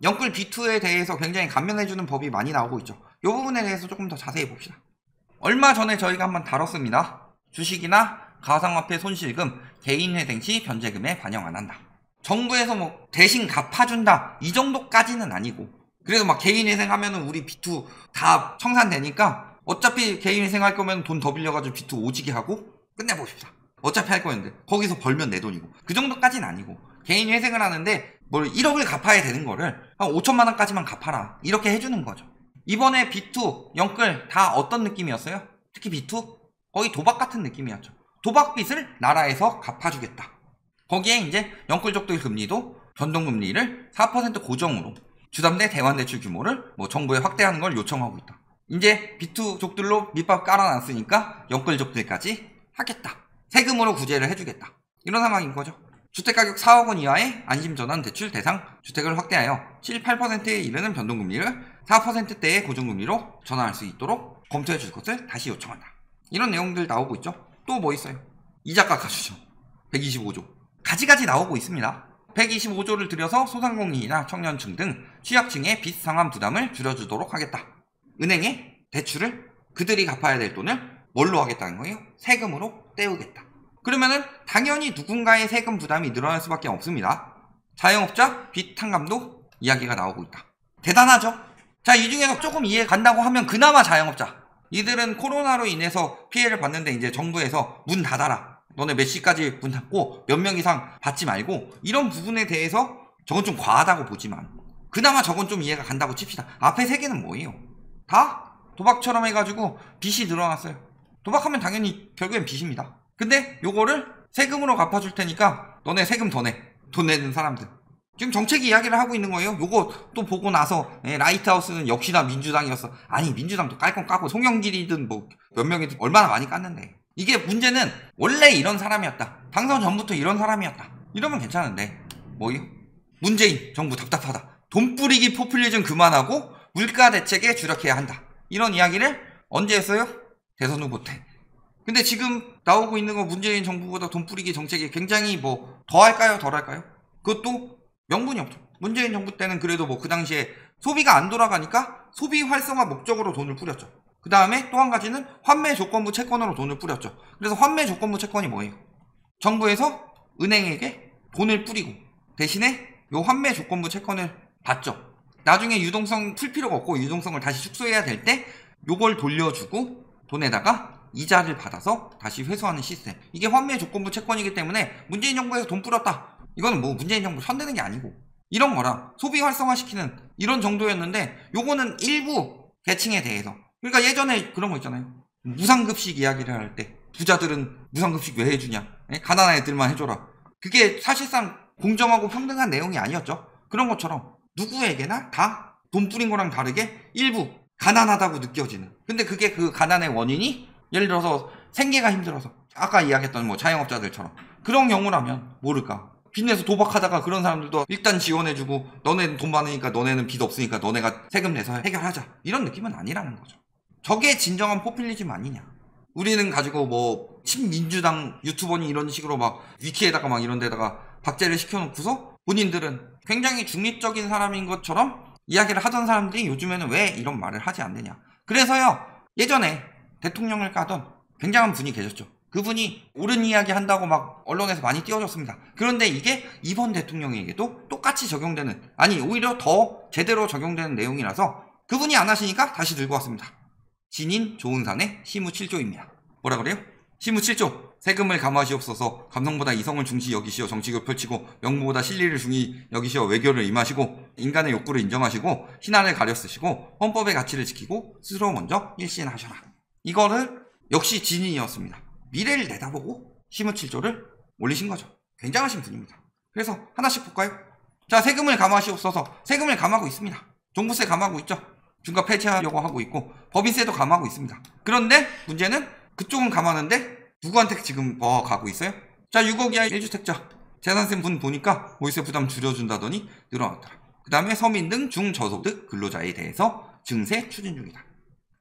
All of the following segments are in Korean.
영끌 B2에 대해서 굉장히 감면해주는 법이 많이 나오고 있죠. 이 부분에 대해서 조금 더 자세히 봅시다. 얼마 전에 저희가 한번 다뤘습니다. 주식이나 가상화폐 손실금, 개인회생 시 변제금에 반영 안 한다. 정부에서 뭐 대신 갚아준다 이 정도까지는 아니고, 그래서 막 개인회생 하면은 우리 B2 다 청산되니까 어차피 개인회생 할 거면 돈 더 빌려가지고 B2 오지게 하고 끝내봅시다. 어차피 할 거였는데 거기서 벌면 내 돈이고, 그 정도까지는 아니고 개인회생을 하는데 뭘 1억을 갚아야 되는 거를 한 5천만 원까지만 갚아라 이렇게 해주는 거죠. 이번에 B2, 영끌 다 어떤 느낌이었어요? 특히 B2? 거의 도박 같은 느낌이었죠. 도박빚을 나라에서 갚아주겠다. 거기에 이제 영끌족들 금리도 변동금리를 4% 고정으로 주담대 대환대출 규모를 뭐 정부에 확대하는 걸 요청하고 있다. 이제 B2족들로 밑밥 깔아놨으니까 영끌족들까지 하겠다. 세금으로 구제를 해주겠다. 이런 상황인 거죠. 주택가격 4억 원 이하의 안심전환 대출 대상 주택을 확대하여 7, 8%에 이르는 변동금리를 4%대의 고정금리로 전환할 수 있도록 검토해 줄 것을 다시 요청한다. 이런 내용들 나오고 있죠. 또 뭐 있어요? 이자 깎아주죠. 125조. 가지가지 나오고 있습니다. 125조를 들여서 소상공인이나 청년층 등 취약층의 빚 상환 부담을 줄여주도록 하겠다. 은행에 대출을 그들이 갚아야 될 돈을 뭘로 하겠다는 거예요? 세금으로 떼우겠다. 그러면은 당연히 누군가의 세금 부담이 늘어날 수밖에 없습니다. 자영업자 빚 탕감도 이야기가 나오고 있다. 대단하죠? 자, 이 중에서 조금 이해 간다고 하면 그나마 자영업자. 이들은 코로나로 인해서 피해를 봤는데 이제 정부에서 문 닫아라. 너네 몇 시까지 문 닫고 몇 명 이상 받지 말고, 이런 부분에 대해서 저건 좀 과하다고 보지만 그나마 저건 좀 이해가 간다고 칩시다. 앞에 세 개는 뭐예요? 다 도박처럼 해가지고 빚이 늘어났어요. 도박하면 당연히 결국엔 빚입니다. 근데 요거를 세금으로 갚아줄 테니까 너네 세금 더 내. 돈 내는 사람들. 지금 정책 이야기를 하고 있는 거예요. 요거 또 보고 나서 라이트하우스는 역시나 민주당이었어. 아니, 민주당도 깔 건 까고 송영길이든 뭐 몇 명이든 얼마나 많이 깠는데. 이게 문제는 원래 이런 사람이었다. 당선 전부터 이런 사람이었다. 이러면 괜찮은데 뭐요? 문재인 정부 답답하다. 돈 뿌리기 포퓰리즘 그만하고 물가 대책에 주력해야 한다. 이런 이야기를 언제 했어요? 대선 후보 때. 근데 지금 나오고 있는 거 문재인 정부보다 돈 뿌리기 정책이 굉장히 뭐 더 할까요? 덜 할까요? 그것도 명분이 없죠. 문재인 정부 때는 그래도 뭐 그 당시에 소비가 안 돌아가니까 소비 활성화 목적으로 돈을 뿌렸죠. 그 다음에 또 한 가지는 환매 조건부 채권으로 돈을 뿌렸죠. 그래서 환매 조건부 채권이 뭐예요? 정부에서 은행에게 돈을 뿌리고 대신에 요 환매 조건부 채권을 받죠. 나중에 유동성 풀 필요가 없고 유동성을 다시 축소해야 될 때 요걸 돌려주고 돈에다가 이자를 받아서 다시 회수하는 시스템. 이게 환매 조건부 채권이기 때문에 문재인 정부에서 돈 뿌렸다. 이거는 뭐 문재인 정부 손대는 게 아니고 이런 거랑 소비 활성화시키는 이런 정도였는데, 요거는 일부 계층에 대해서. 그러니까 예전에 그런 거 있잖아요. 무상급식 이야기를 할 때 부자들은 무상급식 왜 해주냐? 가난한 애들만 해줘라. 그게 사실상 공정하고 평등한 내용이 아니었죠. 그런 것처럼 누구에게나 다 돈 뿌린 거랑 다르게 일부 가난하다고 느껴지는. 근데 그게 그 가난의 원인이 예를 들어서 생계가 힘들어서 아까 이야기했던 뭐 자영업자들처럼 그런 경우라면 모를까. 빚내서 도박하다가 그런 사람들도 일단 지원해주고 너네는 돈 많으니까 너네는 빚 없으니까 너네가 세금 내서 해결하자. 이런 느낌은 아니라는 거죠. 저게 진정한 포퓰리즘 아니냐. 우리는 가지고 뭐 친민주당 유튜버니 이런 식으로 막 위키에다가 막 이런 데다가 박제를 시켜놓고서 본인들은 굉장히 중립적인 사람인 것처럼 이야기를 하던 사람들이 요즘에는 왜 이런 말을 하지 않느냐. 그래서요, 예전에 대통령을 까던 굉장한 분이 계셨죠. 그분이 옳은 이야기 한다고 막 언론에서 많이 띄워줬습니다. 그런데 이게 이번 대통령에게도 똑같이 적용되는, 아니 오히려 더 제대로 적용되는 내용이라서 그분이 안 하시니까 다시 들고 왔습니다. 신인 조은산의 시무 7조입니다. 뭐라 그래요? 시무 7조. 세금을 감하시옵소서. 감성보다 이성을 중시 여기시어 정치를 펼치고 명무보다 실리를 중히 여기시어 외교를 임하시고 인간의 욕구를 인정하시고 신안을 가려 쓰시고 헌법의 가치를 지키고 스스로 먼저 일신하셔라. 이거를 역시 진인이었습니다. 미래를 내다보고 시무 7조를 올리신 거죠. 굉장하신 분입니다. 그래서 하나씩 볼까요? 자, 세금을 감하시옵소서. 세금을 감하고 있습니다. 종부세 감하고 있죠. 중과 폐지하려고 하고 있고 법인세도 감하고 있습니다. 그런데 문제는 그쪽은 감하는데 누구한테 지금 가고 있어요? 자, 6억 이하 1주택자 재산세 분 보니까 월세 부담 줄여준다더니 늘어났더라. 그 다음에 서민 등 중저소득 근로자에 대해서 증세 추진 중이다.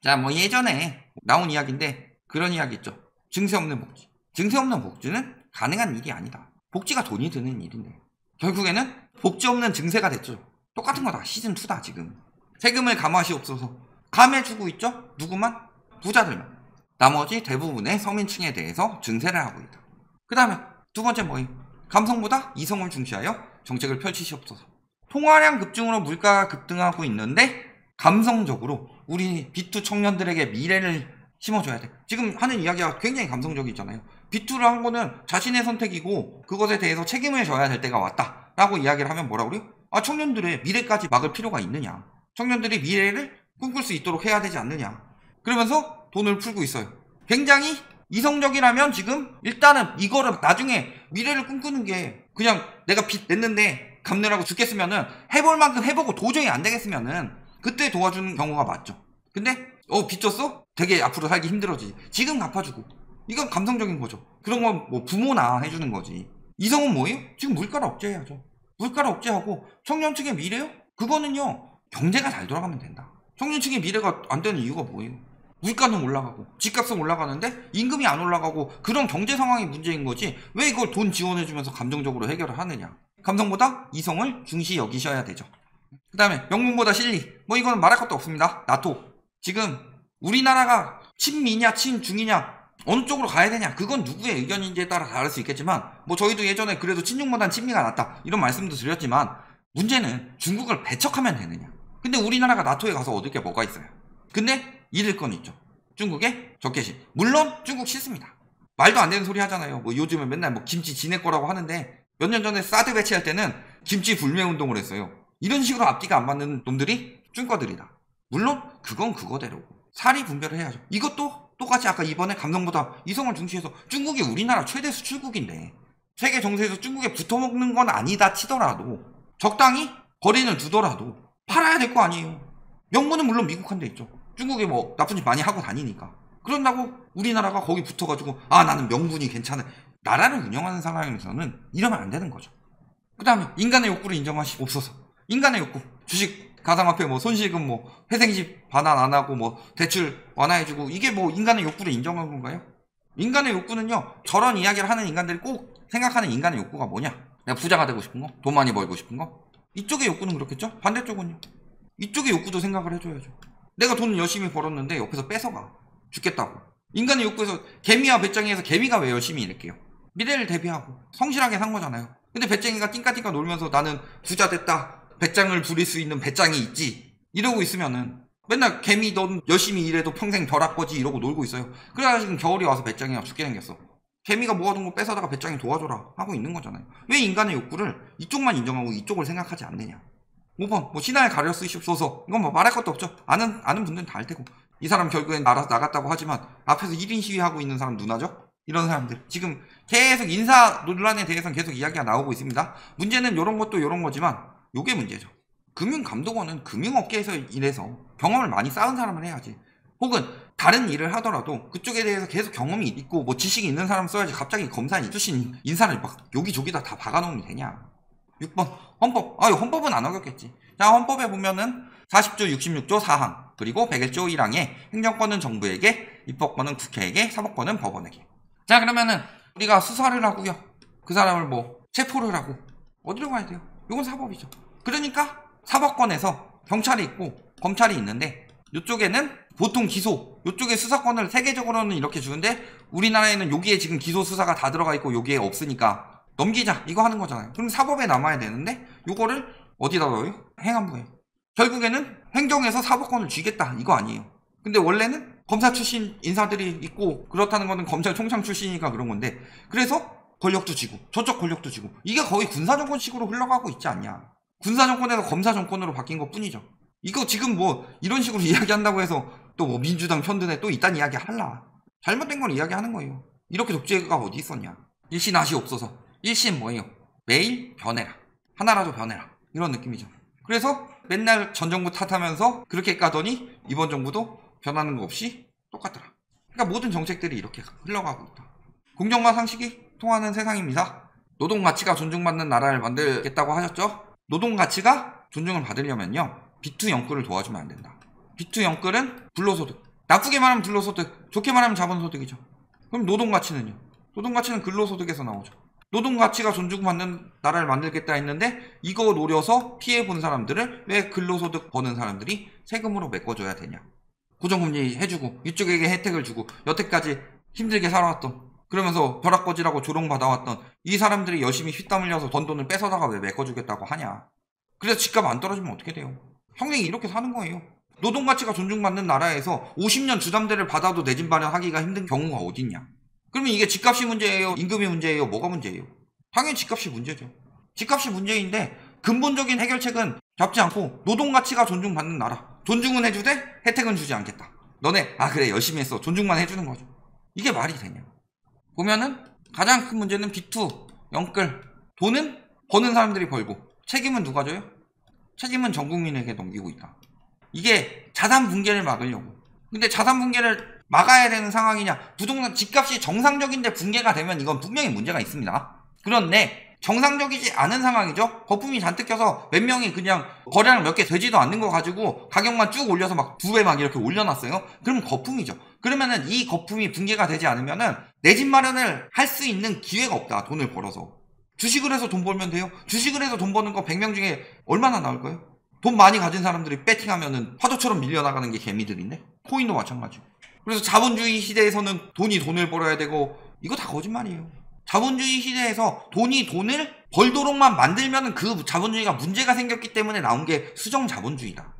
자, 뭐 예전에 나온 이야기인데 그런 이야기 있죠. 증세 없는 복지. 증세 없는 복지는 가능한 일이 아니다. 복지가 돈이 드는 일인데 결국에는 복지 없는 증세가 됐죠. 똑같은 거다. 시즌2다 지금. 세금을 감화시옵소서. 감해주고 있죠? 누구만? 부자들만. 나머지 대부분의 서민층에 대해서 증세를 하고 있다. 그 다음에 두 번째 뭐예요? 감성보다 이성을 중시하여 정책을 펼치시옵소서. 통화량 급증으로 물가가 급등하고 있는데 감성적으로 우리 B2 청년들에게 미래를 심어줘야 돼. 지금 하는 이야기가 굉장히 감성적이잖아요. B2를 한 거는 자신의 선택이고 그것에 대해서 책임을 져야 될 때가 왔다 라고 이야기를 하면 뭐라 그래요? 아, 청년들의 미래까지 막을 필요가 있느냐, 청년들이 미래를 꿈꿀 수 있도록 해야 되지 않느냐, 그러면서 돈을 풀고 있어요. 굉장히 이성적이라면 지금 일단은 이거를 나중에 미래를 꿈꾸는 게 그냥 내가 빚 냈는데 갚느라고 죽겠으면은 해볼 만큼 해보고 도저히 안 되겠으면은 그때 도와주는 경우가 맞죠. 근데 빚 졌어? 되게 앞으로 살기 힘들어지지. 지금 갚아주고. 이건 감성적인 거죠. 그런 건 뭐 부모나 해주는 거지. 이성은 뭐예요? 지금 물가를 억제해야죠. 물가를 억제하고 청년층의 미래요? 그거는요, 경제가 잘 돌아가면 된다. 청년층의 미래가 안 되는 이유가 뭐예요? 물가는 올라가고 집값은 올라가는데 임금이 안 올라가고 그런 경제 상황이 문제인 거지 왜 이걸 돈 지원해주면서 감정적으로 해결을 하느냐. 감성보다 이성을 중시 여기셔야 되죠. 그 다음에 명분보다 실리, 뭐 이건 말할 것도 없습니다. 나토. 지금 우리나라가 친미냐 친중이냐 어느 쪽으로 가야 되냐, 그건 누구의 의견인지에 따라 다를 수 있겠지만 뭐 저희도 예전에 그래도 친중보단 친미가 낫다 이런 말씀도 드렸지만 문제는 중국을 배척하면 되느냐. 근데 우리나라가 나토에 가서 얻을 게 뭐가 있어요? 근데 잃을 건 있죠. 중국의 적개심. 물론 중국 싫습니다. 말도 안 되는 소리 하잖아요. 뭐 요즘은 맨날 뭐 김치 지네 거라고 하는데 몇 년 전에 사드 배치할 때는 김치 불매 운동을 했어요. 이런 식으로 앞뒤가 안 맞는 놈들이 중거들이다. 물론 그건 그거대로고 사리 분별을 해야죠. 이것도 똑같이 아까 이번에 감성보다 이성을 중시해서 중국이 우리나라 최대 수출국인데 세계 정세에서 중국에 붙어먹는 건 아니다 치더라도 적당히 거리는 두더라도 팔아야 될 거 아니에요. 명분은 물론 미국한테 있죠. 중국에 뭐 나쁜 짓 많이 하고 다니니까. 그런다고 우리나라가 거기 붙어가지고 아 나는 명분이 괜찮아. 나라를 운영하는 상황에서는 이러면 안 되는 거죠. 그 다음에 인간의 욕구를 인정하시옵소서. 인간의 욕구. 주식 가상화폐 뭐 손실금 뭐 회생집 반환 안 하고 뭐 대출 완화해주고 이게 뭐 인간의 욕구를 인정한 건가요? 인간의 욕구는요, 저런 이야기를 하는 인간들이 꼭 생각하는 인간의 욕구가 뭐냐? 내가 부자가 되고 싶은 거? 돈 많이 벌고 싶은 거? 이쪽의 욕구는 그렇겠죠? 반대쪽은요? 이쪽의 욕구도 생각을 해줘야죠. 내가 돈을 열심히 벌었는데 옆에서 뺏어가. 죽겠다고. 인간의 욕구에서 개미와 배짱이에서 개미가 왜 열심히 일할게요? 미래를 대비하고 성실하게 산 거잖아요. 근데 배짱이가 띵까띵까 놀면서 나는 부자 됐다, 배짱을 부릴 수 있는 배짱이 있지 이러고 있으면은 맨날 개미 넌 열심히 일해도 평생 벼락 거지 이러고 놀고 있어요. 그래야 지금 겨울이 와서 배짱이가 죽게 생겼어. 개미가 모아둔 거 뺏어다가 배짱이 도와줘라 하고 있는 거잖아요. 왜 인간의 욕구를 이쪽만 인정하고 이쪽을 생각하지 않느냐. 5번 뭐 신화에 가려 쓰시옵소서. 이건 뭐 말할 것도 없죠. 아는 분들은 다 알 테고. 이 사람 결국엔 알아서 나갔다고 하지만 앞에서 1인 시위하고 있는 사람 누나죠? 이런 사람들 지금 계속 인사 논란에 대해서는 계속 이야기가 나오고 있습니다. 문제는 이런 것도 이런 거지만 요게 문제죠. 금융감독원은 금융업계에서 일해서 경험을 많이 쌓은 사람을 해야지. 혹은 다른 일을 하더라도 그쪽에 대해서 계속 경험이 있고 뭐 지식이 있는 사람 써야지. 갑자기 검사인 출신 인사를 막 여기저기다 다 박아놓으면 되냐. 6번 헌법. 헌법은 안 어겼겠지. 자, 헌법에 보면은 40조 66조 4항 그리고 101조 1항에 행정권은 정부에게, 입법권은 국회에게, 사법권은 법원에게. 자, 그러면은 우리가 수사를 하고요, 그 사람을 뭐 체포를 하고 어디로 가야 돼요? 이건 사법이죠. 그러니까 사법권에서 경찰이 있고 검찰이 있는데 이쪽에는 보통 기소, 이쪽에 수사권을 세계적으로는 이렇게 주는데 우리나라에는 여기에 지금 기소 수사가 다 들어가 있고 여기에 없으니까 넘기자 이거 하는 거잖아요. 그럼 사법에 남아야 되는데 요거를 어디다 넣어요? 행안부에. 결국에는 행정에서 사법권을 쥐겠다 이거 아니에요. 근데 원래는 검사 출신 인사들이 있고 그렇다는 거는 검찰총장 출신이니까 그런 건데, 그래서 권력도 쥐고 저쪽 권력도 쥐고 이게 거의 군사정권식으로 흘러가고 있지 않냐. 군사정권에서 검사정권으로 바뀐 것 뿐이죠. 이거 지금 뭐 이런 식으로 이야기한다고 해서 또 뭐 민주당 편드네 또 이딴 이야기 할라. 잘못된 걸 이야기하는 거예요. 이렇게 독재가 어디 있었냐. 일신 하시옵소서. 일신 뭐예요? 매일 변해라. 하나라도 변해라. 이런 느낌이죠. 그래서 맨날 전 정부 탓하면서 그렇게 까더니 이번 정부도 변하는 거 없이 똑같더라. 그러니까 모든 정책들이 이렇게 흘러가고 있다. 공정과 상식이 통하는 세상입니다. 노동가치가 존중받는 나라를 만들겠다고 하셨죠? 노동가치가 존중을 받으려면요, B2 영끌을 도와주면 안 된다. B2 영끌은 불로소득. 나쁘게 말하면 불로소득, 좋게 말하면 자본소득이죠. 그럼 노동가치는요? 노동가치는 근로소득에서 나오죠. 노동 가치가 존중받는 나라를 만들겠다 했는데 이거 노려서 피해 본 사람들을 왜 근로소득 버는 사람들이 세금으로 메꿔줘야 되냐. 고정금리 해주고 이쪽에게 혜택을 주고 여태까지 힘들게 살아왔던 그러면서 벼락거지라고 조롱받아왔던 이 사람들이 열심히 휘땀 흘려서 번 돈을 뺏어다가 왜 메꿔주겠다고 하냐. 그래서 집값 안 떨어지면 어떻게 돼요? 평생이 이렇게 사는 거예요. 노동 가치가 존중받는 나라에서 50년 주담대를 받아도 내 집 마련하기가 힘든 경우가 어딨냐. 그러면 이게 집값이 문제예요? 임금이 문제예요? 뭐가 문제예요? 당연히 집값이 문제죠. 집값이 문제인데 근본적인 해결책은 잡지 않고 노동 가치가 존중받는 나라. 존중은 해주되 혜택은 주지 않겠다. 너네 그래 열심히 했어. 존중만 해주는 거죠. 이게 말이 되냐. 보면은 가장 큰 문제는 B2, 영끌. 돈은 버는 사람들이 벌고 책임은 누가 져요? 책임은 전 국민에게 넘기고 있다. 이게 자산 붕괴를 막으려고. 근데 자산 붕괴를 막아야 되는 상황이냐. 부동산 집값이 정상적인데 붕괴가 되면 이건 분명히 문제가 있습니다. 그런데 정상적이지 않은 상황이죠. 거품이 잔뜩 껴서 몇 명이 그냥 거래량 몇 개 되지도 않는 거 가지고 가격만 쭉 올려서 막 2배 막 이렇게 올려놨어요. 그럼 거품이죠. 그러면은 이 거품이 붕괴가 되지 않으면은 내 집 마련을 할 수 있는 기회가 없다. 돈을 벌어서. 주식을 해서 돈 벌면 돼요. 주식을 해서 돈 버는 거 100명 중에 얼마나 나올 거예요? 돈 많이 가진 사람들이 배팅하면은 파도처럼 밀려나가는 게 개미들인데 코인도 마찬가지고. 그래서 자본주의 시대에서는 돈이 돈을 벌어야 되고 이거 다 거짓말이에요. 자본주의 시대에서 돈이 돈을 벌도록만 만들면 그 자본주의가 문제가 생겼기 때문에 나온 게 수정 자본주의다.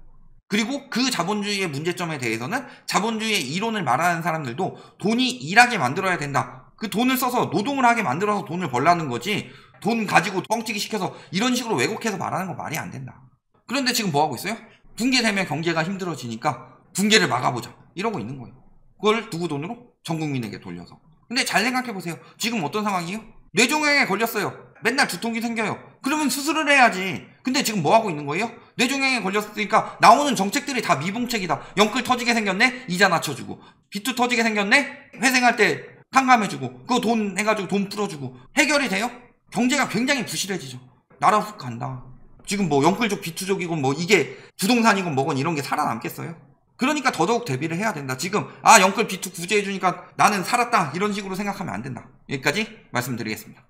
그리고 그 자본주의의 문제점에 대해서는 자본주의의 이론을 말하는 사람들도 돈이 일하게 만들어야 된다. 그 돈을 써서 노동을 하게 만들어서 돈을 벌라는 거지 돈 가지고 뻥튀기 시켜서 이런 식으로 왜곡해서 말하는 건 말이 안 된다. 그런데 지금 뭐 하고 있어요? 붕괴되면 경제가 힘들어지니까 붕괴를 막아보자 이러고 있는 거예요. 그걸 누구 돈으로? 전 국민에게 돌려서. 근데 잘 생각해보세요. 지금 어떤 상황이에요? 뇌종양에 걸렸어요. 맨날 두통이 생겨요. 그러면 수술을 해야지. 근데 지금 뭐 하고 있는 거예요? 뇌종양에 걸렸으니까 나오는 정책들이 다 미봉책이다. 영끌 터지게 생겼네? 이자 낮춰주고. 비투 터지게 생겼네? 회생할 때 탕감해주고. 그거 돈 해가지고 돈 풀어주고. 해결이 돼요? 경제가 굉장히 부실해지죠. 나라 훅 간다. 지금 뭐 영끌족 비투족이건 뭐 이게 부동산이건 뭐건 이런 게 살아남겠어요? 그러니까 더더욱 대비를 해야 된다. 지금 영끌 B2 구제해주니까 나는 살았다 이런 식으로 생각하면 안 된다. 여기까지 말씀드리겠습니다.